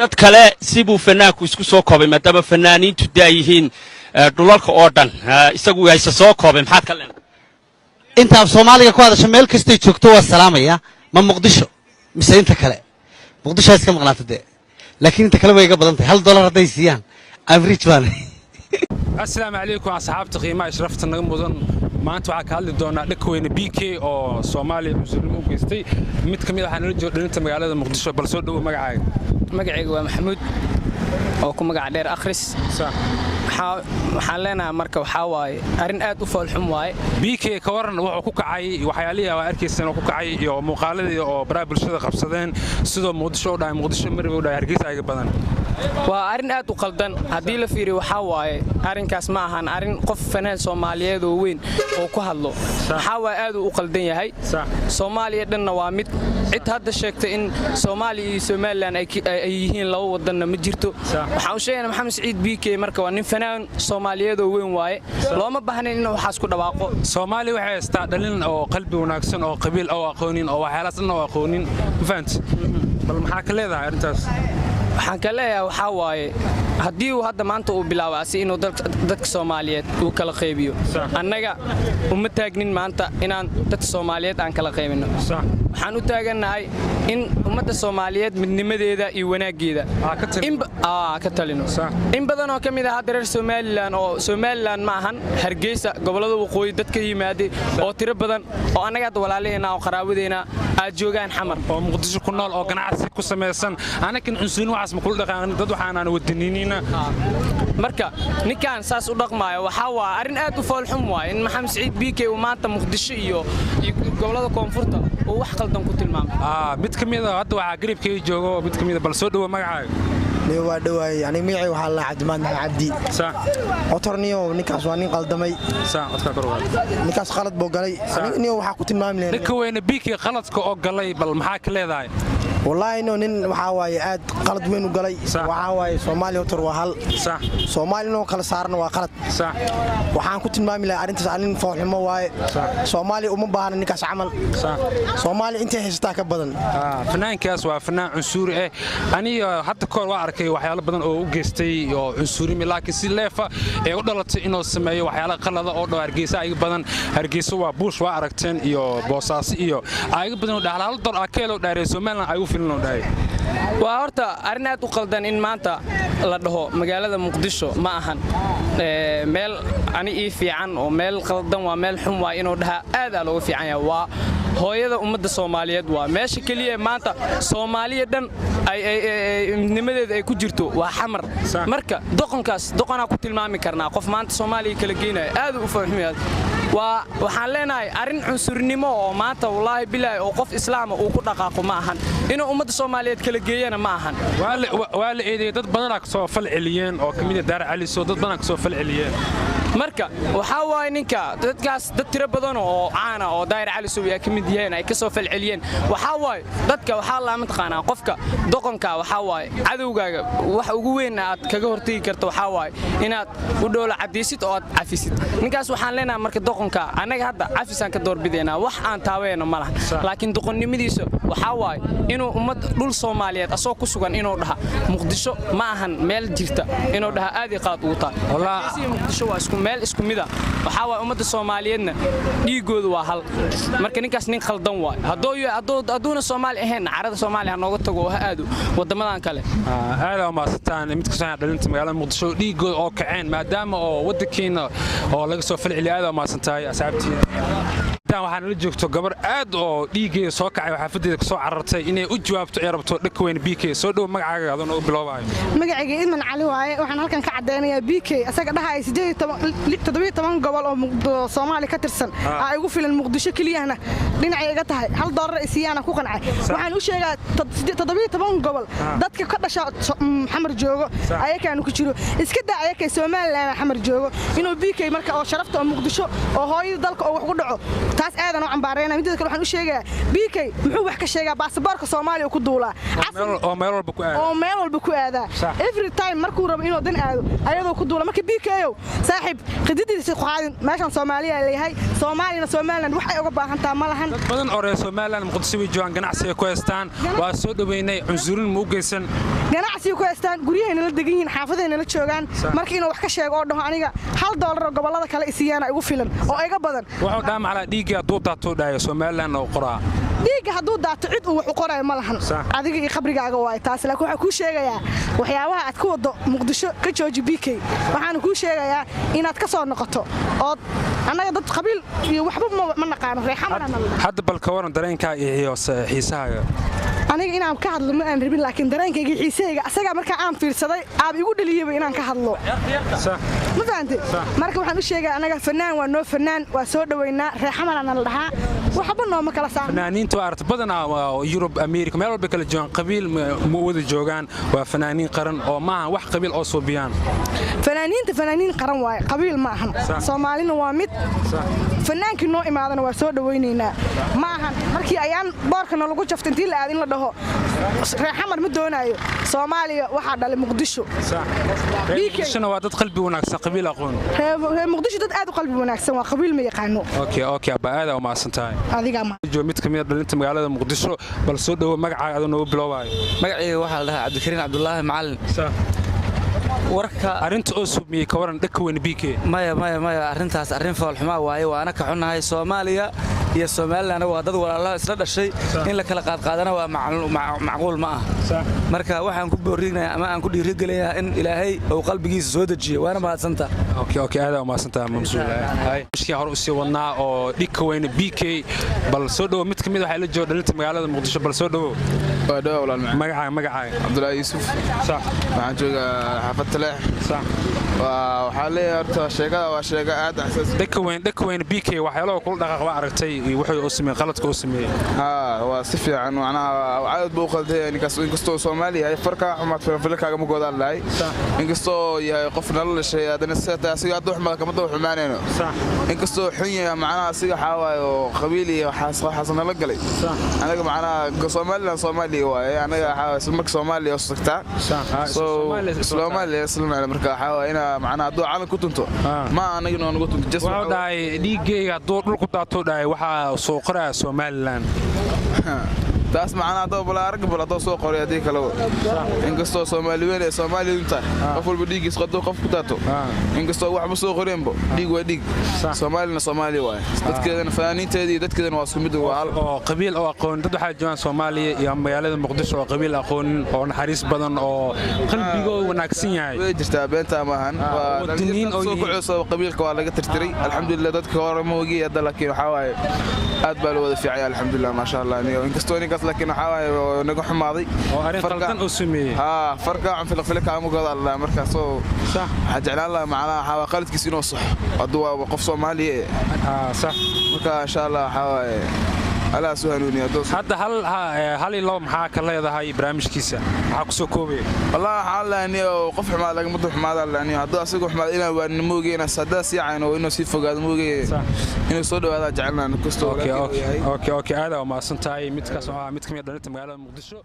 dad kale sibuu fanaanku isku soo koobay maadaama fanaaniintu daayihiin dhulalka oo dhan isagu hayse soo koobay maxaad ka leedahay inta Soomaaliga ku hadasho meel kasta ay joogto waa salaamaya ma Muqdisho mise inta kale Muqdisho iska maqnaatay laakiin inta kale way iga badan tahay $1 haday siiyaan average baan السلام عليكم أصحاب تقييمة إشرفت النجم ما أنتوا عكالي دونا لكوين بيكي أو صومالي مسلمين وقستي متكمل حنرجع لأنت مقالة مقدسة بلسود ومقعد مقعد ومحمود أو كم مقعد دير أخرس صح حالنا مركب حواي أرن آد وفول حمواي بيكي كورن وحكوك عي وحياليها وأركيسن وحكوك عي أو مقالة أو براب الشدة قبصدين سدوا مقدسة ودا مقدسة مرة ودا هرقيس عي بدن وأرن آد وقلدن هدي لفيري وحواي أرن كاس معهن أرن قف فنان سوماليات وين وكهلو حواي آد وقلدن يهاي سوماليات النوامد عد هذا الشيء إن سوماليان أيهين لو ودنا مجرتو وحوشينا محمد سعيد بيكي مركب ونين فنان سوماليات وين واي لو ما بحنا إنه حاسكو دواقو سومالي waxay istaadelin oo qalbi wanaagsan oo qabiil oo aqoonin oo waxyaalaasna oo aqoonin fahant bal maxaa ka leedahay arintaas waxaan ka leeyahay waxa waaye haddii uu hadda maanta uu bilaabay inuu dadka Soomaaliyeed uu kala qaybiyo annaga uma taagnin maanta inaan dadka Soomaaliyeed aan kala qaybino waxaan u taaganahay in ummadda Soomaaliyeed midnimadeeda iyo wanaageeda ka talino in badan oo kamid ah reer Somaliland ma ahan Hargeysa gobolada waqooyi dadka yimaade oo tiro badan oo annaga walaalaheena oo qaraabadeena aad joogaan xamar oo Muqdisho ku nool oo ganacsi ku sameeysan anakin cunsuun waxaas ma kula dhaqaan dad waxaan wadaniinina marka ninkan saas u dhaqmaayo waxa waa arin aad u fool xum waay in Maxamed Saciid Biike uu maanta Muqdisho iyo gobolada koonfurta oo wax qaldan ku tilmaamay mid kamid ah hadda waxa garibkay joogo mid kamid ah bal soo dhaw magacaaga waa dhawaay aniga magacay waxa la Cabdimaan Cabdi sax otorniyo ninkaas waa nin qaldamay sax odka korwaad ninkaas qalad boo galay aniga waxa ku tilmaamay ninka weyn Biike qaladka oo galay bal maxaa ka leedahay والله إنه وحاوي عاد قلد وين وقلي وحاوي صومالي وتر وهل صح صومالي إنه قل صارنا وقلد صح وحان كنت مامي لا أنت سألين فوق المواي صومالي ومبهر نكاس عمل صح صومالي أنت هستاك بدن فنان كاس وفنان عنصري أنا حتى كل وعركي وحياة بدن أو جستي أو عنصري لكن سلفة يقدرت إنه سماي وحياة قلد أو هرجيس أي بدن هرجيس وبوش وعركتين يو بوساس يو أي بدن ده على الدر أكله داري سومالنا أيو waa horta arin aad u qaldan in maanta la dhaho magaalada Muqdisho ma ahan meel ani ii fiican oo meel qaldan waa meel xun waa inuu dhaha aad looga fiican yahay waa hooyada ummadda Soomaaliyeed waa meesha kaliya maanta Soomaaliya dhan ay midnimadeeda ay ku jirto waa xamar marka doqonka ku tilmaami karnaa qof maanta Soomaaliya kala geenay aad u fahmay waxaan leenahay arin cunsurnimo oo maanta wallahi billahi oo qof islaam uu ku dhaqaaqo ma ahan inuu ummadda Soomaaliyeed kala geeyana ma ahan waa la eeday dad badan ka soo fal celiyeen oo kamid ah Daar Cali soo dad badan ka soo fal celiyeen marka waxa waay ninka dadkaas dad tiro badan oo caana oo Daar Cali soo ay kamid yihiin ay ka soo fal celiyeen waxa waay dadka waxa la mataqaanaa qofka doqonka waxa waay cadowgaaga wax ugu weyn aad kaga hortagi karto waxa waay inaad u dhoola cadiisid oo aad cafisid ninkaas waxaan leenahay marka doqonka anaga hadda cafisaan ka doorbideenaa wax aan taaweeno ma laha laakiin doqonnimadiisa waxa waay inuu ummad dhul Soomaaliyeed asoo ku sugan inuu dhaha Muqdisho ma ahan meel jirta inuu dhaha aad qaad ugu taa wallahi Muqdisho waa isku meel isku mid ah waxa waay ummadda Soomaaliyeedna dhiigoodu waa hal marka ninkaas nin qaldan waay hadoona Soomaali ahayn carada Soomaaliya nooga tago oo aad wadamadan kale aad ma sataan mid ka soo dhalinta magaalada Muqdisho dhiigooda oo kaceen maadaama oo wadankeena oo laga soo falceliyo aad ma santahay asxaabtii waxaan la joogto gabar aad oo dhiigeeda soo kacay xaafadeeda ka soo carartay inay u jawaabto ay rabto dhaka weyn BK soo dhaw magacaaga adoon oo bilowbaayo magacayga Idman Cali waaye waxaan halkan ka cadeynayaa BK asaga dhahay 17 gobol oo Soomaali ka tirsan ay ugu filan Muqdisho kaliyana dhinacayga tahay $1 isiyaana ku qancay waxaan u sheegaa 17 gobol dadka ka dhasha xamar joogo ayakaan ku jiro iska daa ayaka Soomaaliland xamar joogo inuu BK marka oo sharafta Muqdisho oo hooyada dalka oo wax ku dhaco taas aadan oo cambaarayna midda kale waxaan u sheegaa BK muxuu wax ka sheegaa baasaboorka Soomaaliya ku duulaa oo meel walba ku aada every time markuu rabo inuu dan aado ayadoo ku duula marka BK saaxib qadidiisa qaadin meeshan Soomaaliya leeyahay Soomaaliland wax ay uga baahan tahay ma lahan badan oo reer Soomaaliland Muqdisho way joogan ganacsiga ku haystaan waa soo dhaweynay cunsurin mu geysan ganacsiga ku haystaan guryahayna la degan yihiin xaafadayna la joogaan markii inuu wax ka sheego oo dhaho aniga $1 oo gobolada kale isiyaana igu filan oo iga badan wuxuu dhaamaclaa dhiigga hadduu daato dhayo Soomaaliland oo qoraa dhiigga hadduu daato cid uu wax u qorayo ma lahan adiga iyo qabrigaaga waay taas laakiin waxa ku sheegayaa waxyaabaha aad ku wado Muqdisho ka jooji BK waxaan ku sheegayaa inaad ka soo noqoto oo anaga dad qabiil iyo waxba ma naqaano reexamarana hadda bal ka waran dareenka iyo xiisahaaga aniga inaan ka hadlo ma aan rabin laakiin dareenkayga xiisayga asaga marka aan fiirsaday aab igu dhaliyay inaan ka hadlo ma fahanti marka waxaan u sheegay anaga fanaan waa noo fanaan waa soo dhaweynaa reexamarana la dhahaa waxba nooma kala saaran fanaaniintu aragti badan Europe America meel walba kala joogan qabiil ma wada joogaan waa fanaaniin qaran oo maaha wax qabiil oo soo biyaan fanaaniin qaran waay qabiil ma ahan Soomaalina waa mid fanaankii noo imaadana waa soo dhaweynaynaa ma ahan markii ayaan boorkana lagu jaftay intii la aad in la dhaho reexamar ma doonayo Soomaaliya waxa dhalay Muqdisho Muqdisho waa dad qalbi wanaagsan qabiil aqoon Muqdisho dad aad u qalbi wanaagsan waa qabiil ma yaqaano okay baada oo maasantahay adiga ma joo mid kamid dhalinta magaalada Muqdisho bal soo dhawo magacaaga adoo noo bilowaayo magacayga waxa la dhahaa Cabdikariin Cabdullaahi Macallin warka arinta oo submiyay ka waran dhaka weyn BK maya arintaas arin fool xumaa waaye waana ka xunahay Soomaaliya iyo Soomaaliland waa dad walaalo isla dhashay in la kala qaadana waa macquul ma ah marka waxaan ku boorinayaa ama aan ku dhiirigeliyaa in Ilaahay uu qalbigiisa soo dajiyo waana mahadsantaa okay aad ma mahadsantaa mamsuulahay iskii hor u sii wadnaa oo dhika weyn BK bal soo dhawo mid kamid waxa la jooga dhalinta magaalada Muqdisho bal soo dhawo magacaaga Abdullaahi Yuusuf sax waxaan joogaa xaafadda Leex sax waxa leeyahay horta sheegada waa sheega aad xasaas dhaka weyn BK waxyaalo kula dhaqaaq waa aragtay wuxuu u sameeyay qaladka uu sameeyay waa si fiican macnaha caad buu qalday inkastoo Soomaaliya ay farka xumaad filkaaga ma go'dan lahay inkastoo yahay qof nolol shay adana sidaa asiga aad wax ma ka mado xumaanayno inkastoo xun yahay macnaha asiga xawaayo qabiili xasan la galay anaga macnaha Soomaaliya waaye anaga xawaayo marka Soomaaliya oo sagtaa Soomaaliya isla marka xawaayo ina macnaha doo calan ku tunto ma anaga noo nagu tunto just waa dhaay dhiigayga doo dhulku daato dhaay waxa soo qoraa Soomaaliland taas macnaha doo bala arag bala doo soo qoray hadii kale inkastoo Soomaaliyeed ee Soomaaliyeed qof walba dhiigis qado qof ku daato inkastoo waxba soo qoreenbo dhiig waa dhiig Soomaaliya waay dadkeedana fanaaniinteedii dadkeedana waa isku mid oo qabiil oo aqoon dad waxa joogan Soomaaliya iyo magaalada Muqdisho oo qabiil aqoon oo naxariis badan oo qalbigooda wanaagsan yahay way jirtaa beenta maahan waa diniin oo soo qabiilka waa laga tirtiray alxamdulillah dadka hore ma ogi hadda laakiin waxa waaye aad baa loo wada fiicay alxamdulillah ma sha Allah inkastoo لكن حواي نجح ماضي فرقة عن فلك عم قضى الله مركز صح حجعل الله معنا حوا قالت كسينو صح الضوا وقف صومالي صح مركز إن شاء الله حواي ألا سهلوني هذا هل اللهم حاك الله هذا هاي برامج كيسة حاك سكوبي والله حال إني وقف حماد لكن مطرح حماد يعني هذا أسيق حماد إنا ونموجي إنا سداس يعني وإنه سيف قاد موجي إنه صدق هذا جعلنا نكستو أوكي هذا وما سنتاي متكسر متكمل دلنا مقالة مقدسه